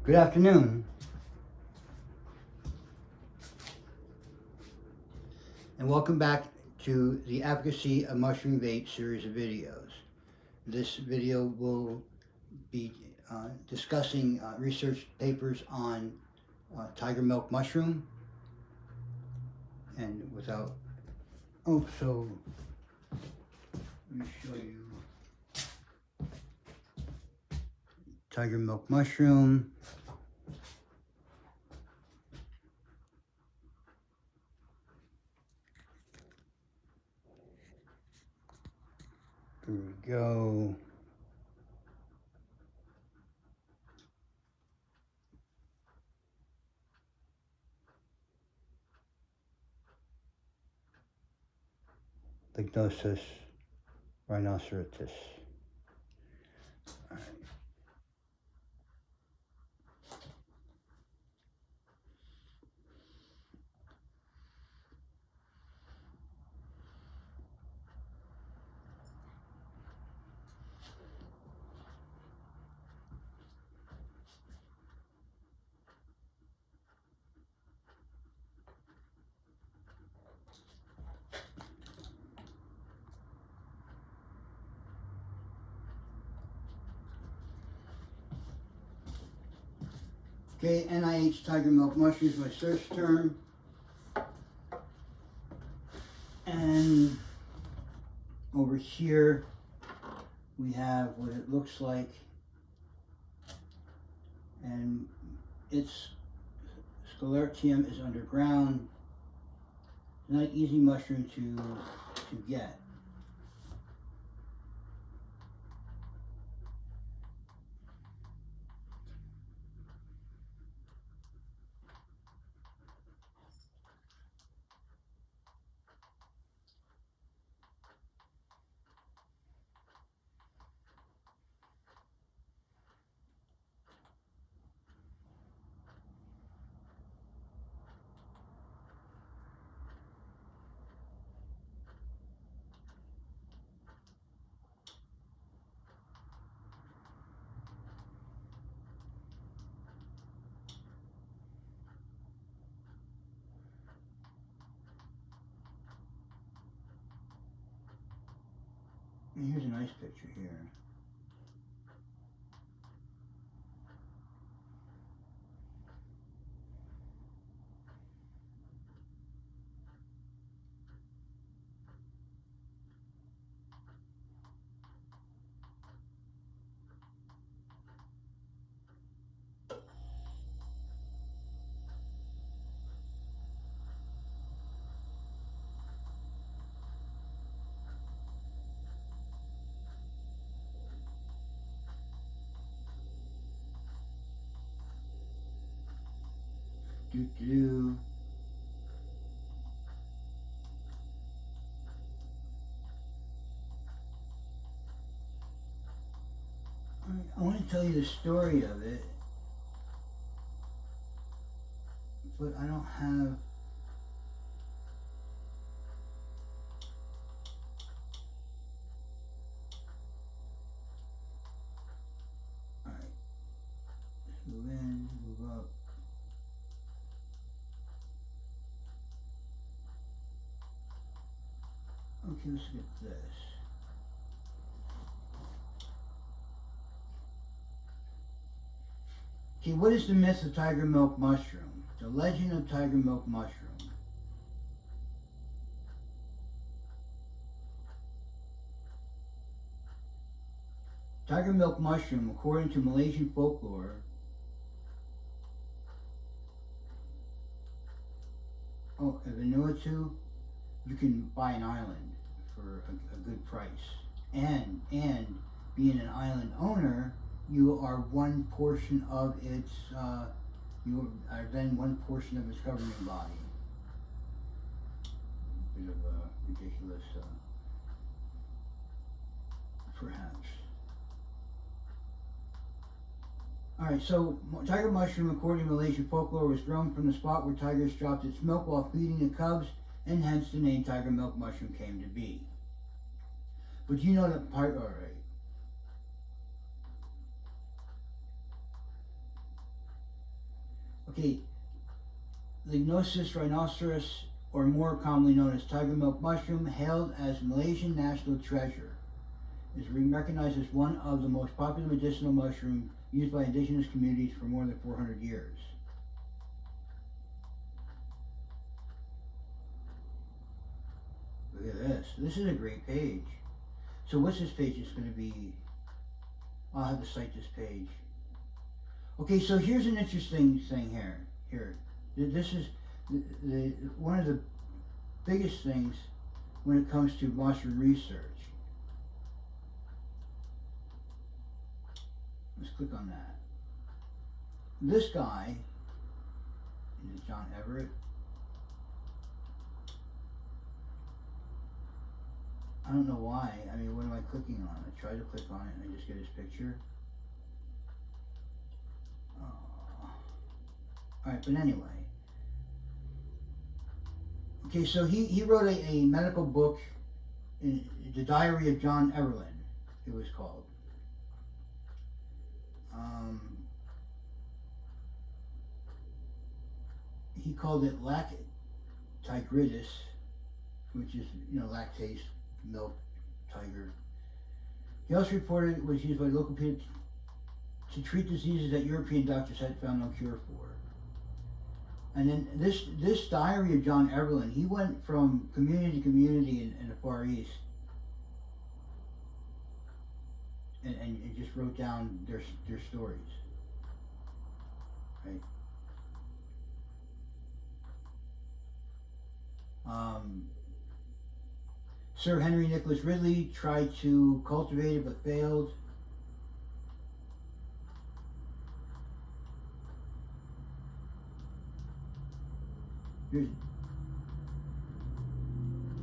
Good afternoon, and welcome back to the Advocacy of Mushroom Vape series of videos. This video will be discussing research papers on tiger milk mushroom, and let me show you tiger milk mushroom. Here we go. Diagnosis, rhinocerotis. All right. Okay, NIH tiger milk mushroom is my search term. And over here we have what it looks like, and its sclerotium is underground. It's not an easy mushroom to get. And here's a nice picture here. Do. I want to tell you the story of it, but I don't have. All right, move in, move up. Okay, let's get this. Okay, what is the myth of tiger milk mushroom? The legend of tiger milk mushroom. Tiger milk mushroom, according to Malaysian folklore, in Vanuatu, you can buy an island for a good price. And being an island owner, you are one portion of its, you are then one portion of its governing body. A bit of a ridiculous, perhaps. Alright, so tiger mushroom, according to Malaysian folklore, was grown from the spot where tigers dropped its milk while feeding the cubs, and hence the name tiger milk mushroom came to be. But you know that alright. Okay, Lignosus rhinocerotis, or more commonly known as tiger milk mushroom, hailed as Malaysian national treasure, is recognized as one of the most popular medicinal mushrooms used by indigenous communities for more than 400 years. Look at this. This is a great page. So what's this page is going to be? I'll have to cite this page. Okay, so here's an interesting thing here. This is one of the biggest things when it comes to mushroom research. Let's click on that. This guy is John Everett. I don't know why. I mean, what am I clicking on? I try to click on it and I just get his picture. Alright, but anyway. Okay, so he wrote a medical book, the Diary of John Everlyn, it was called. He called it Lac Tygridis, which is, lactase, milk, tiger. He also reported it was used by local people to treat diseases that European doctors had found no cure for. And then this Diary of John Everlyn, he went from community to community in the Far East and just wrote down their stories, right? Sir Henry Nicholas Ridley tried to cultivate it but failed.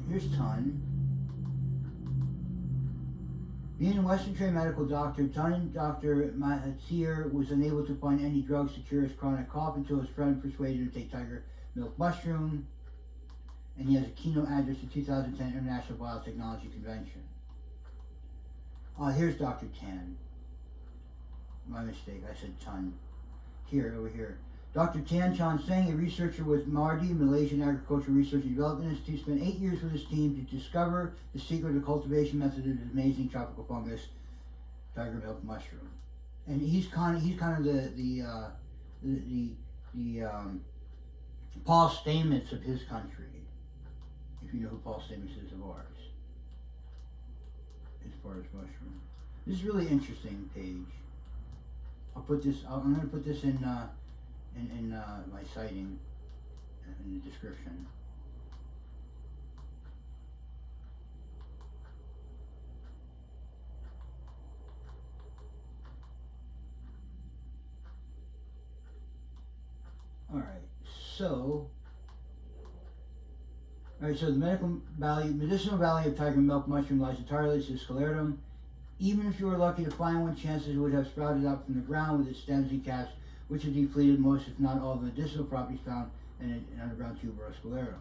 Here's Tun. Being a Western trained medical doctor, Dr. Mahathir was unable to find any drugs to cure his chronic cough until his friend persuaded him to take tiger milk mushroom, and he has a keynote address to 2010 International Biotechnology Convention. Here's Dr. Tan. My mistake, I said Tun. Over here. Dr. Tan Chan Seng, a researcher with MARDI, Malaysian Agricultural Research and Development Institute, spent 8 years with his team to discover the secret of the cultivation method of this amazing tropical fungus, tiger milk mushroom. And he's kind of the Paul Stamets of his country, if you know who Paul Stamets is of ours, as far as mushroom. This is really interesting page. I'm going to put this in my citing in the description. So the medicinal value of tiger milk mushroom lies entirely to sclerotium. Even if you were lucky to find one, chances would have sprouted up from the ground with its stems and caps, which have depleted most, if not all, the medicinal properties found in an underground tuber or sclerotium.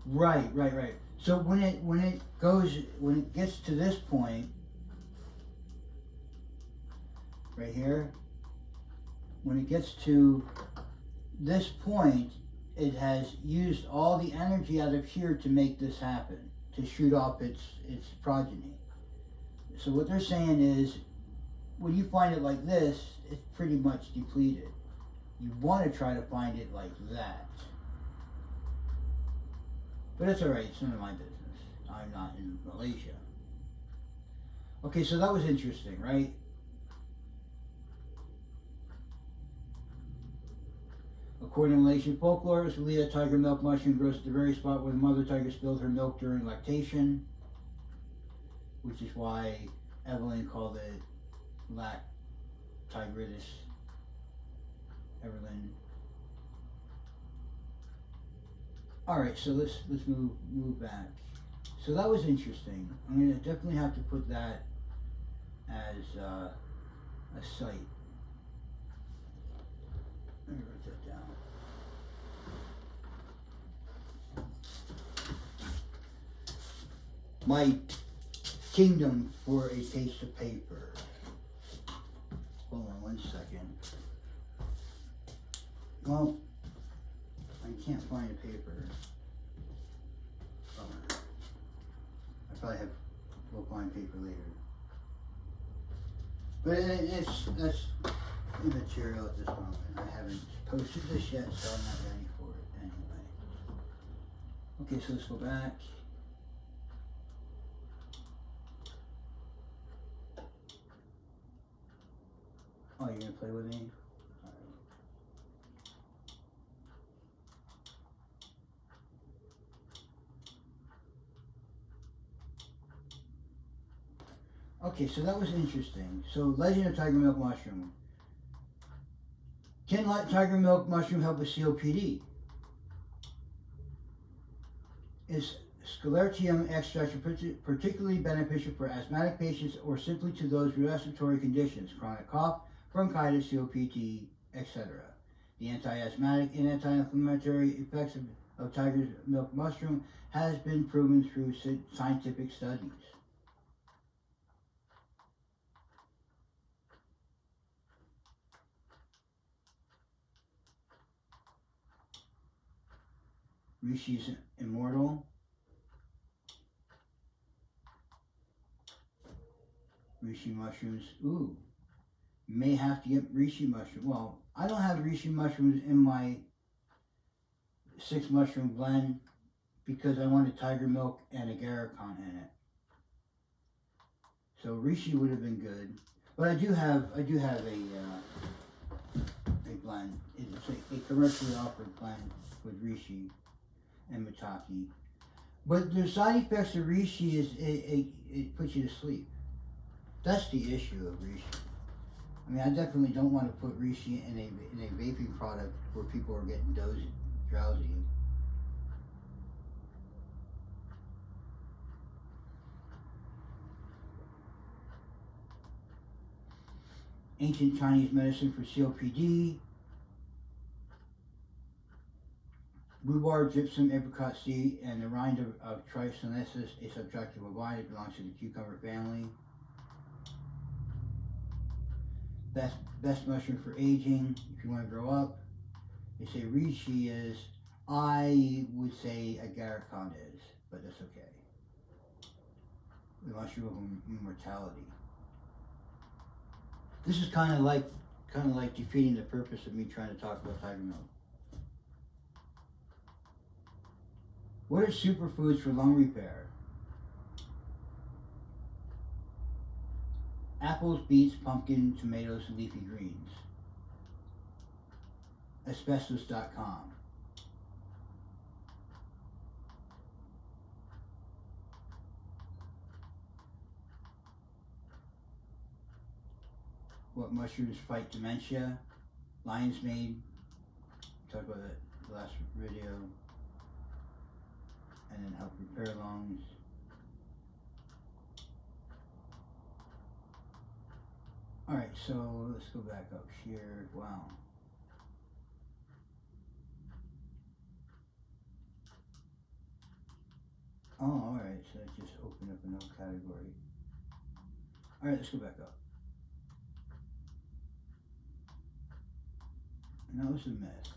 Right. So when it gets to this point, right here, when it gets to this point, it has used all the energy out of here to make this happen, to shoot off its progeny. So what they're saying is, when you find it like this, it's pretty much depleted. You want to try to find it like that. But it's alright, it's none of my business. I'm not in Malaysia. Okay, so that was interesting, right? According to Malaysian folklore, Leah tiger milk mushroom grows at the very spot where the mother tiger spilled her milk during lactation, which is why Evelyn called it Lac Tygridis, Everlyn. All right, so let's move back. So that was interesting. I'm gonna definitely have to put that as a site. Let me write that down. My kingdom for a taste of paper. Hold on one second. Well, I can't find a paper. Bummer. I probably will find paper later. But that's immaterial at this moment. I haven't posted this yet, so I'm not ready for it anyway. Okay, so let's go back. Oh, you're gonna play with me? Okay, so that was interesting. So, legend of tiger milk mushroom. Can tiger milk mushroom help with COPD? Is sclerotium extract particularly beneficial for asthmatic patients or simply to those with respiratory conditions, chronic cough, bronchitis, COPD, etc.? The anti-asthmatic and anti-inflammatory effects of tiger milk mushroom has been proven through scientific studies. Rishi's immortal. Reishi mushrooms. Ooh. May have to get reishi mushroom. Well, I don't have reishi mushrooms in my 6 mushroom blend because I wanted tiger milk and agaricon in it. So reishi would have been good. But I do have a blend. It's a commercially offered blend with reishi and maitake. But the side effects of reishi is it puts you to sleep. That's the issue of reishi. I mean, I definitely don't want to put reishi in a vaping product where people are getting drowsy. Ancient Chinese medicine for COPD. Rhubarb, gypsum, apricot seed, and the rind of trichinosis, a subtractive of vine. It belongs to the cucumber family. Best mushroom for aging, if you want to grow up. They say reishi is. I would say agaricon is, but that's okay. The mushroom of immortality. This is kind of like defeating the purpose of me trying to talk about tiger milk. What are superfoods for lung repair? Apples, beets, pumpkin, tomatoes, and leafy greens. Asbestos.com. What mushrooms fight dementia? Lion's mane. Talked about that last video. And then help repair lungs. Alright, so let's go back up here. Wow. Oh, alright, so that just opened up another category. Alright, let's go back up. And that was a mess.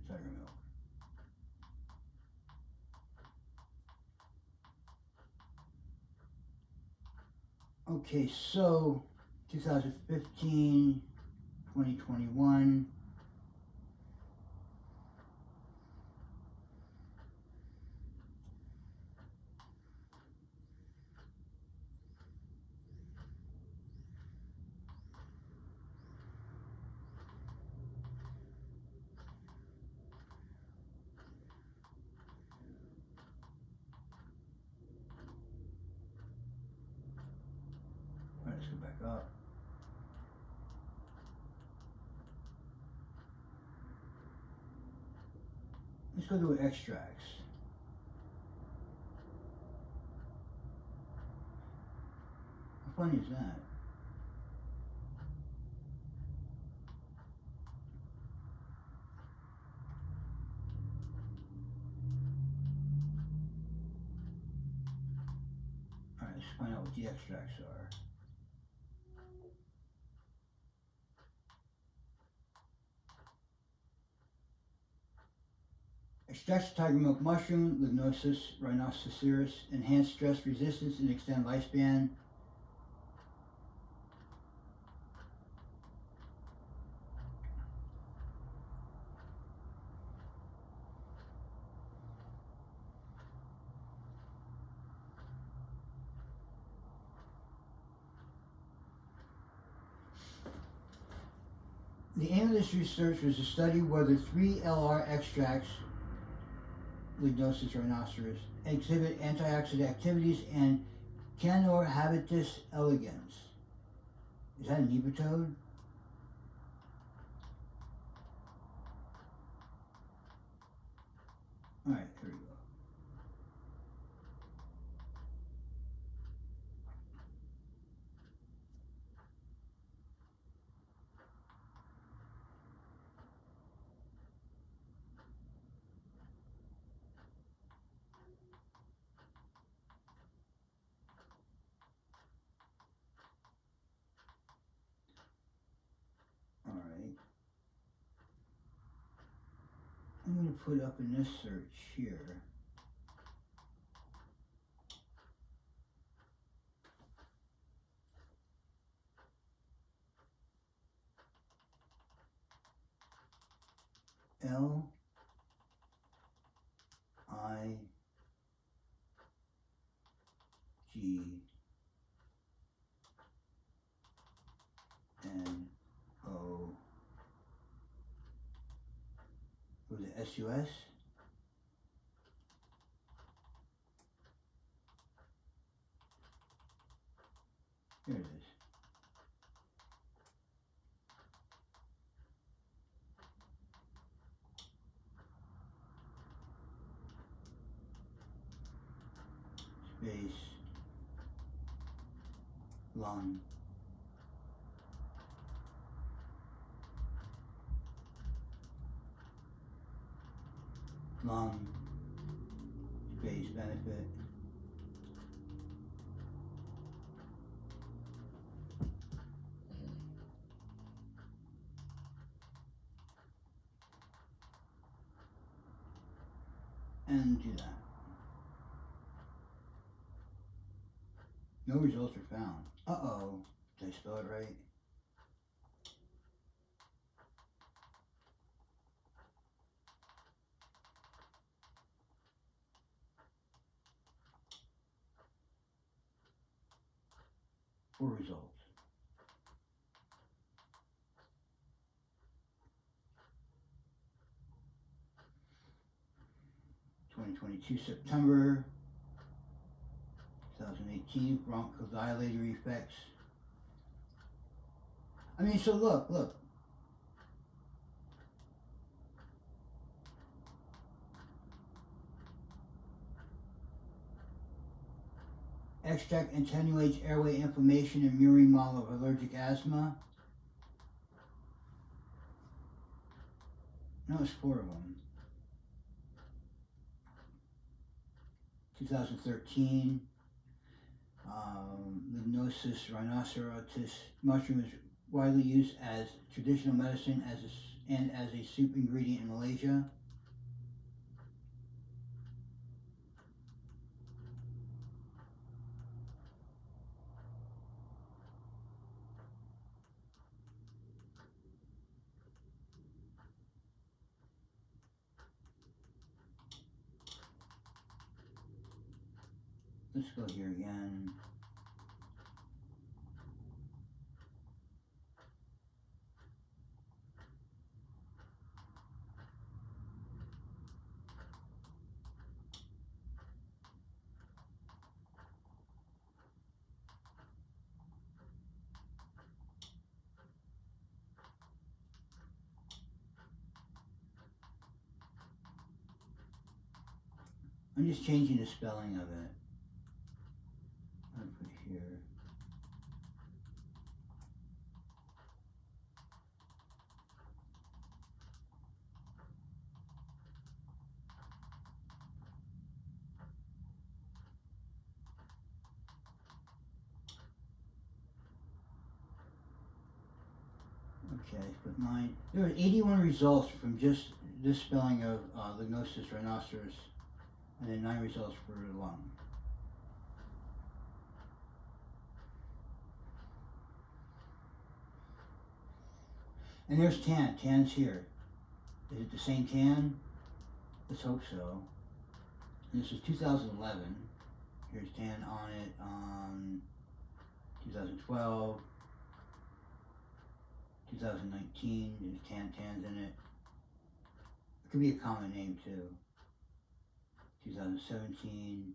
Tiger milk. Okay, so 2015, 2021. Alright, let's go back up. Let's go to extracts. How funny is that? Alright, let's find out what the extracts are. Extract tiger milk mushroom, Lignosus rhinocerotis, enhance stress resistance and extend lifespan. The aim of this research was to study whether 3-LR extracts, Lignosus rhinoceros, exhibit antioxidant activities and Canor habitus elegans. Is that a nematode? Alright, here we go. Alright. I'm going to put up in this search here. L I G N O with the SUS. Here it is. Space lung space benefit and do that. No results are found. Uh-oh. Did I spell it right? Poor results. September 2018, bronchodilator effects. I mean, so look. Extract attenuates airway inflammation in murine model of allergic asthma. No, it's 4 of them. 2013, Lignosus rhinocerotis mushroom is widely used as traditional medicine and as a soup ingredient in Malaysia. Let's go here again. I'm just changing the spelling of it. I'll put here. Okay, but mine. There were 81 results from just this spelling of Lignosus rhinoceros, and then 9 results for the lung. And there's tan. Tan's here. Is it the same tan? Let's hope so. And this is 2011. Here's tan on it. 2012. 2019. There's tans in it. It could be a common name too. 2017.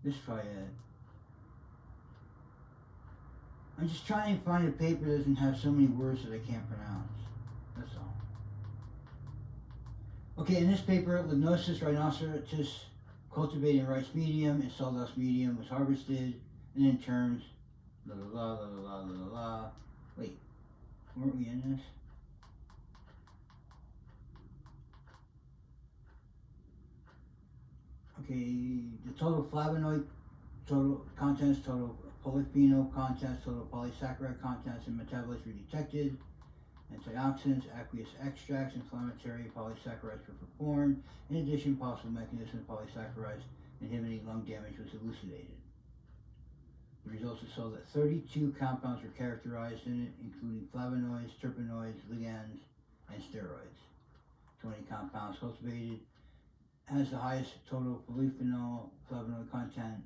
This is probably it. I'm just trying to find a paper that doesn't have so many words that I can't pronounce. That's all. Okay, in this paper, Lignosus rhinocerotis cultivated in rice medium and sawdust medium was harvested, and in terms, la la la la la la la. Wait, weren't we in this? Okay, the total flavonoid, total contents, total polyphenol contents, total polysaccharide contents, and metabolites were detected. Antioxidants, aqueous extracts, inflammatory polysaccharides were performed. In addition, possible mechanism of polysaccharides inhibiting lung damage was elucidated. The results show that 32 compounds were characterized in it, including flavonoids, terpenoids, ligands, and steroids. 20 compounds cultivated has the highest total polyphenol, flavonoid content,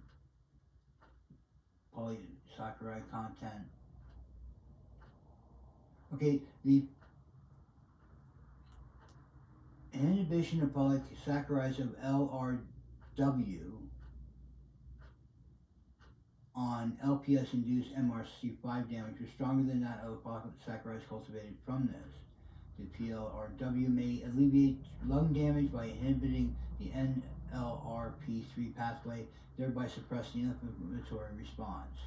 polysaccharide content. Okay, the inhibition of polysaccharides of LRW on LPS-induced MRC5 damage was stronger than that of the polysaccharides cultivated from this. The PLRW may alleviate lung damage by inhibiting the NLRP3 pathway, thereby suppressing the inflammatory response.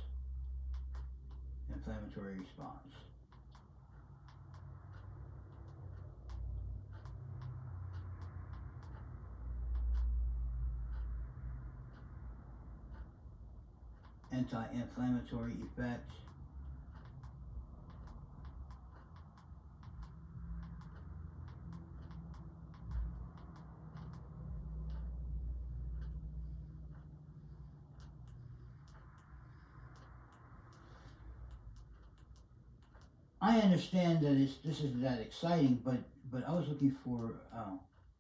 Anti-inflammatory effects. I understand that this isn't that exciting, but I was looking for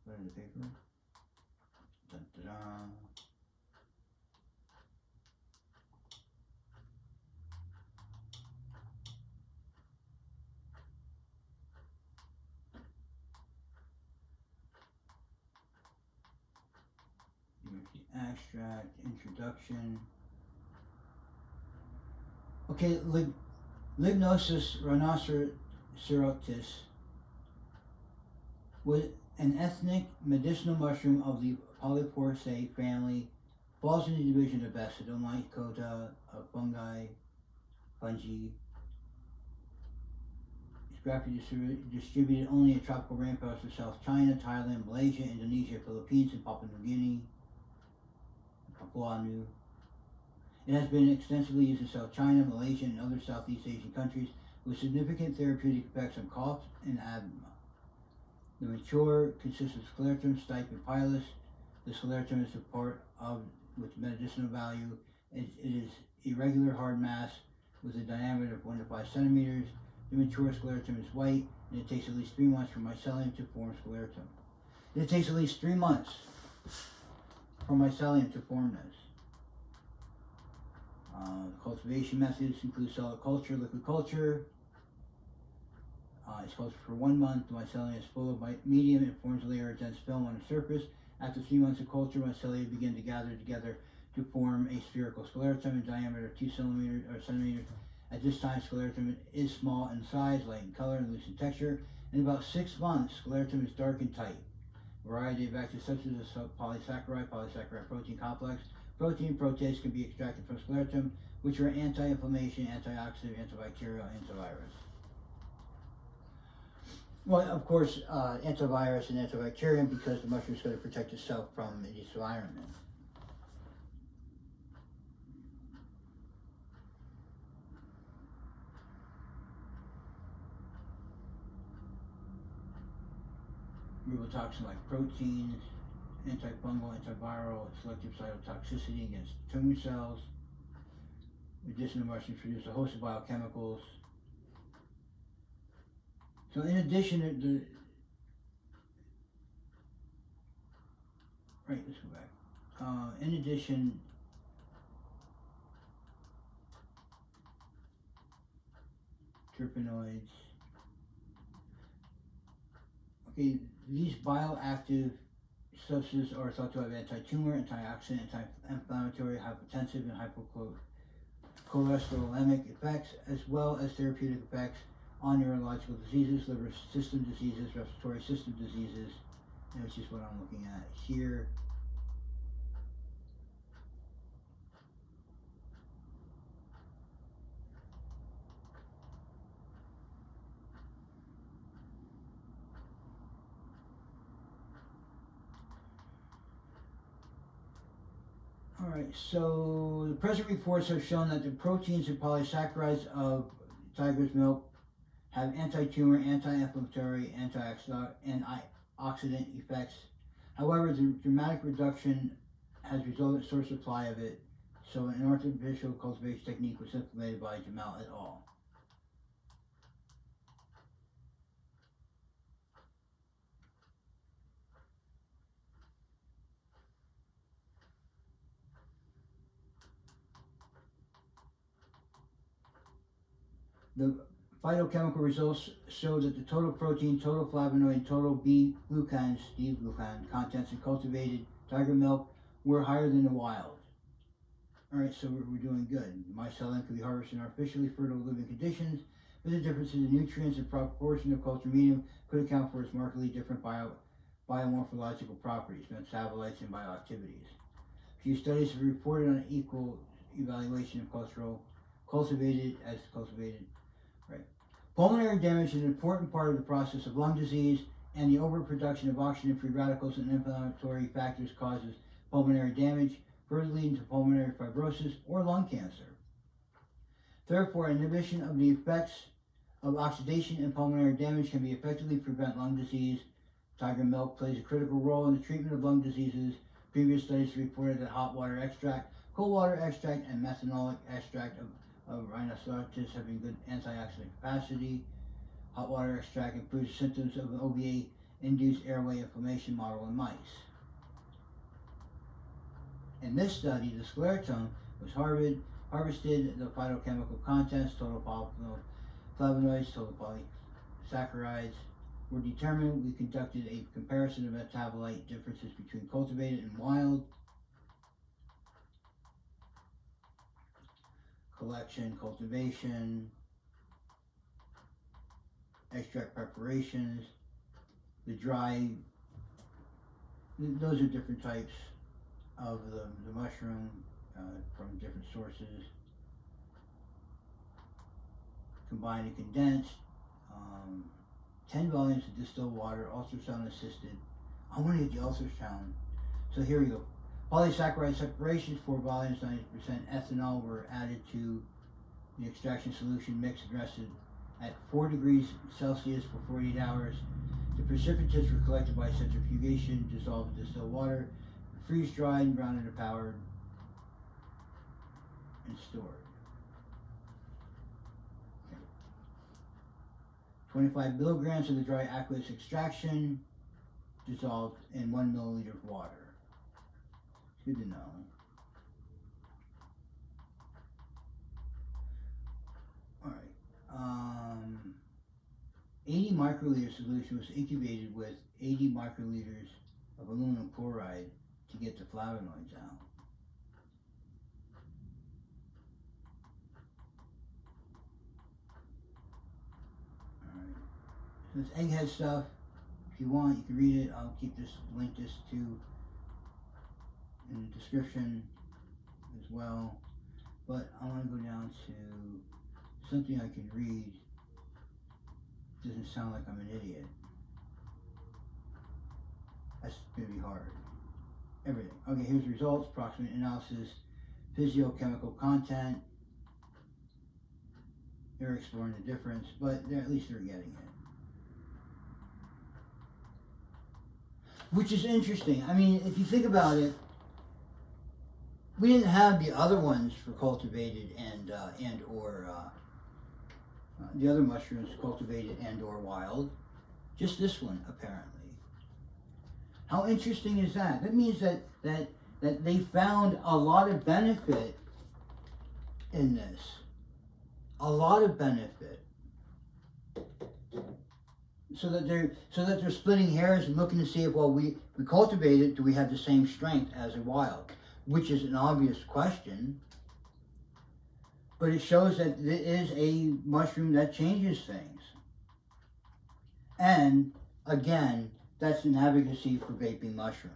what in the paper? Dun, dun, dun. Here's the abstract, introduction. Okay, Lignosus rhinocerotis was an ethnic medicinal mushroom of the Polyporiaceae family, falls in the division of Basidiomycota of fungi. It's graphically distributed only in tropical rainforests of South China, Thailand, Malaysia, Indonesia, Philippines, and Papua New Guinea. It has been extensively used in South China, Malaysia, and other Southeast Asian countries with significant therapeutic effects on cough and asthma. The mature consists of sclerotium, stipe, and pilus. The sclerotium is a part of with medicinal value. It is irregular hard mass with a diameter of 1 to 5 centimeters. The mature sclerotium is white, and it takes at least 3 months for mycelium to form sclerotium. It takes at least 3 months for mycelium to form this. Cultivation methods include solid culture, liquid culture. It's cultured for 1 month. The mycelium is full of medium and forms a layer of dense film on the surface. After 3 months of culture, mycelia begin to gather together to form a spherical sclerotium in diameter of 2 centimeters. At this time, sclerotium is small in size, light in color, and loose in texture. In about 6 months, sclerotium is dark and tight. A variety of active substances, polysaccharide protein complex, protein protease can be extracted from sclerotium. which are anti-inflammation, antioxidant, antibacterial, antivirus. Well, of course, antivirus and antibacterial because the mushroom is going to protect itself from its environment. Ribotoxin like proteins, antifungal, antiviral, selective cytotoxicity against tumor cells. Medicinal mushrooms produce a host of biochemicals. So in addition to let's go back. In addition, terpenoids. Okay, these bioactive substances are thought to have anti-tumor, antioxidant, anti-inflammatory, hypotensive, and hypocholesteric effects, as well as therapeutic effects on neurological diseases, liver system diseases, respiratory system diseases, and which is what I'm looking at here. Alright, so the present reports have shown that the proteins and polysaccharides of tiger's milk have anti-tumor, anti-inflammatory, antioxidant effects. However, the dramatic reduction has resulted in source supply of it, so an artificial cultivation technique was implemented by Jamal et al. The phytochemical results show that the total protein, total flavonoid, total B-glucan contents in cultivated tiger milk were higher than the wild. Alright, so we're doing good. Mycelium can be harvested in artificially fertile living conditions, but the difference in the nutrients and proportion of culture medium could account for its markedly different biomorphological properties, metabolites, and bioactivities. Few studies have reported on equal evaluation of cultivated. Right. Pulmonary damage is an important part of the process of lung disease, and the overproduction of oxygen-free radicals and inflammatory factors causes pulmonary damage, further leading to pulmonary fibrosis or lung cancer. Therefore, inhibition of the effects of oxidation and pulmonary damage can be effectively prevent lung disease. Tiger milk plays a critical role in the treatment of lung diseases. Previous studies reported that hot water extract, cold water extract, and methanolic extract of rhinocerotis having good antioxidant capacity. Hot water extract improves symptoms of an OVA-induced airway inflammation model in mice. In this study, the sclerotium was harvested. The phytochemical contents, total flavonoids, total polysaccharides, were determined. We conducted a comparison of metabolite differences between cultivated and wild. Collection, cultivation, extract preparations, the dry, those are different types of the mushroom from different sources. Combined and condensed, 10 volumes of distilled water, ultrasound assisted. I want to get the ultrasound. So here we go. Polysaccharide separations, 4 volumes, 90% ethanol were added to the extraction solution, mixed and rested at 4 degrees Celsius for 48 hours. The precipitates were collected by centrifugation, dissolved in distilled water, freeze-dried, ground into powder, and stored. 25 milligrams of the dry aqueous extraction dissolved in 1 milliliter of water. It's good to know. Alright. 80 microliter solution was incubated with 80 microliters of aluminum chloride to get the flavonoids out. This egghead stuff, if you want, you can read it. I'll keep this, link this to in the description as well. but I want to go down to something I can read. Doesn't sound like I'm an idiot. That's going to be hard. Everything. Okay, here's results, proximate analysis, physicochemical content. They're exploring the difference, but at least they're getting it. Which is interesting. I mean, if you think about it, we didn't have the other ones for cultivated and or the other mushrooms cultivated and or wild. Just this one, apparently. How interesting is that? That means that they found a lot of benefit in this. A lot of benefit. So that they're splitting hairs and looking to see if, well, we cultivate it, do we have the same strength as a wild? Which is an obvious question. But it shows that it is a mushroom that changes things. And again, that's an advocacy for vaping mushrooms.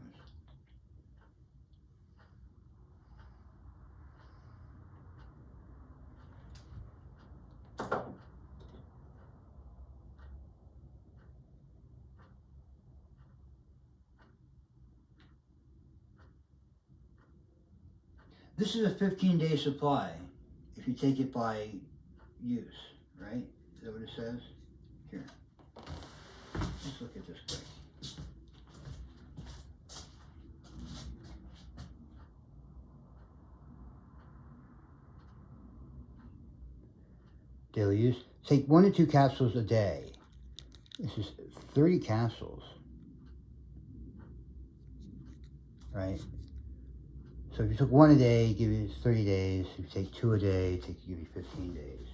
This is a 15-day supply if you take it by use, right? Is that what it says? Here. Let's look at this quick. Daily use. Take 1 to 2 capsules a day. This is 30 capsules. Right? So if you took 1 a day, it gives you 30 days. If you take 2 a day, it give you 15 days.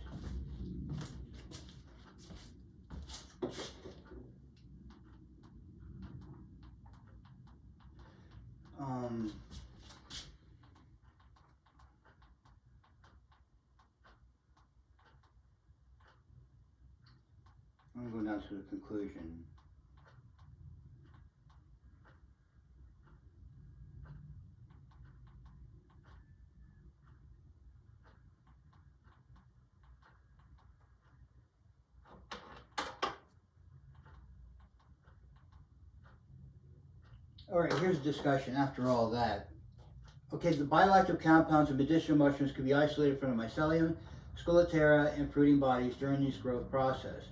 I'm going to go down to the conclusion. All right, here's a discussion after all that. Okay, the bioactive compounds of medicinal mushrooms can be isolated from the mycelium, sclerotia, and fruiting bodies during this growth process.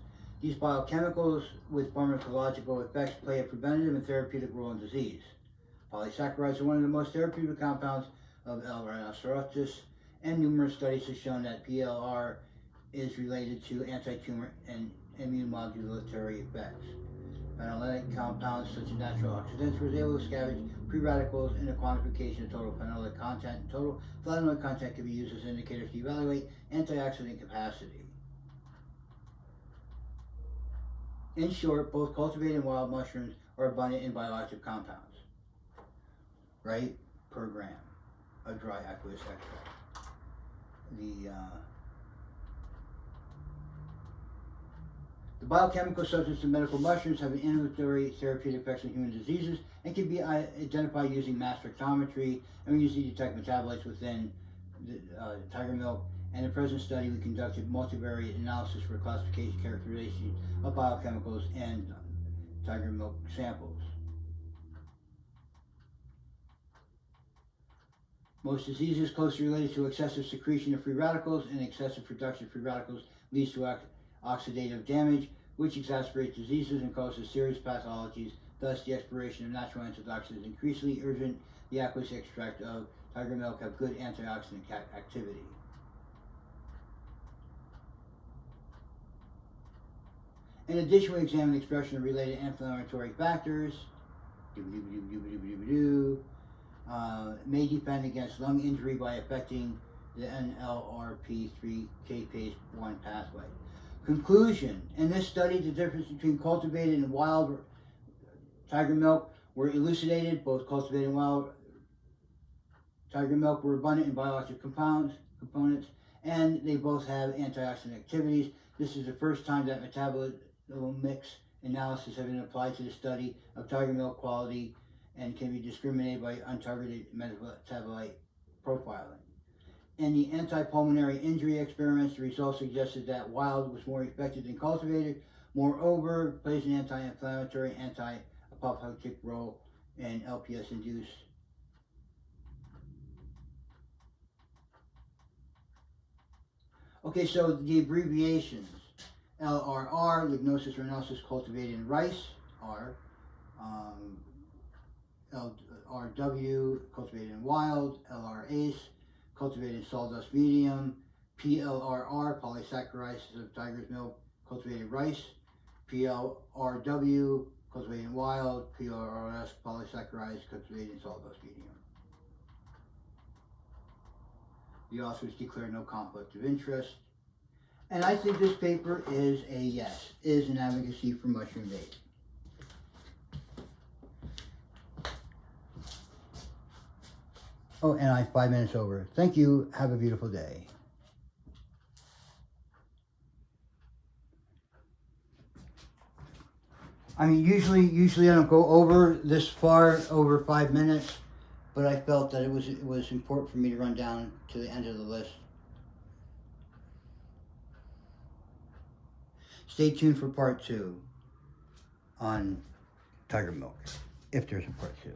These biochemicals with pharmacological effects play a preventive and therapeutic role in disease. Polysaccharides are one of the most therapeutic compounds of rhinocerotis, and numerous studies have shown that PLR is related to antitumor and immunomodulatory effects. Phenolic compounds such as natural oxidants were able to scavenge free radicals in the quantification of total phenolic content. Total flavonoid content can be used as indicators to evaluate antioxidant capacity. In short, both cultivated and wild mushrooms are abundant in bioactive compounds, right, per gram of dry aqueous extract. The biochemical substances of medical mushrooms have an inhibitory therapeutic effects on human diseases and can be identified using mass spectrometry, and we usually detect metabolites within the tiger milk. And in the present study, we conducted multivariate analysis for classification characterization of biochemicals and tiger milk samples. Most diseases closely related to excessive secretion of free radicals, and excessive production of free radicals leads to oxidative damage, which exacerbates diseases and causes serious pathologies. Thus, the expiration of natural antioxidants is increasingly urgent. The aqueous extract of tiger milk have good antioxidant activity. In addition, we examine the expression of related inflammatory factors. May defend against lung injury by affecting the NLRP3-capase-1 pathway. Conclusion: in this study, the difference between cultivated and wild tiger milk were elucidated. Both cultivated and wild tiger milk were abundant in bioactive components, and they both have antioxidant activities. This is the first time that metabolomics analysis have been applied to the study of tiger milk quality and can be discriminated by untargeted metabolite profiling. In the anti-pulmonary injury experiments, the results suggested that wild was more effective than cultivated. Moreover, it plays an anti-inflammatory, anti-apoptotic role in LPS-induced. Okay, so the abbreviations: LRR, Lignosus rhinocerotis cultivated in rice, R. LRW, cultivated in wild, LRACE, cultivated in sawdust medium, PLRR, polysaccharides of tiger's milk, cultivated rice, PLRW, cultivated in wild, PLRS, polysaccharides, cultivated in sawdust medium. The authors declare no conflict of interest. And I think this paper is a yes, is an advocacy for mushroom vape. Oh, and I'm 5 minutes over. Thank you. Have a beautiful day. I mean, usually I don't go over this far, over 5 minutes, but I felt that it was important for me to run down to the end of the list. Stay tuned for part 2 on tiger milk, if there's a part 2.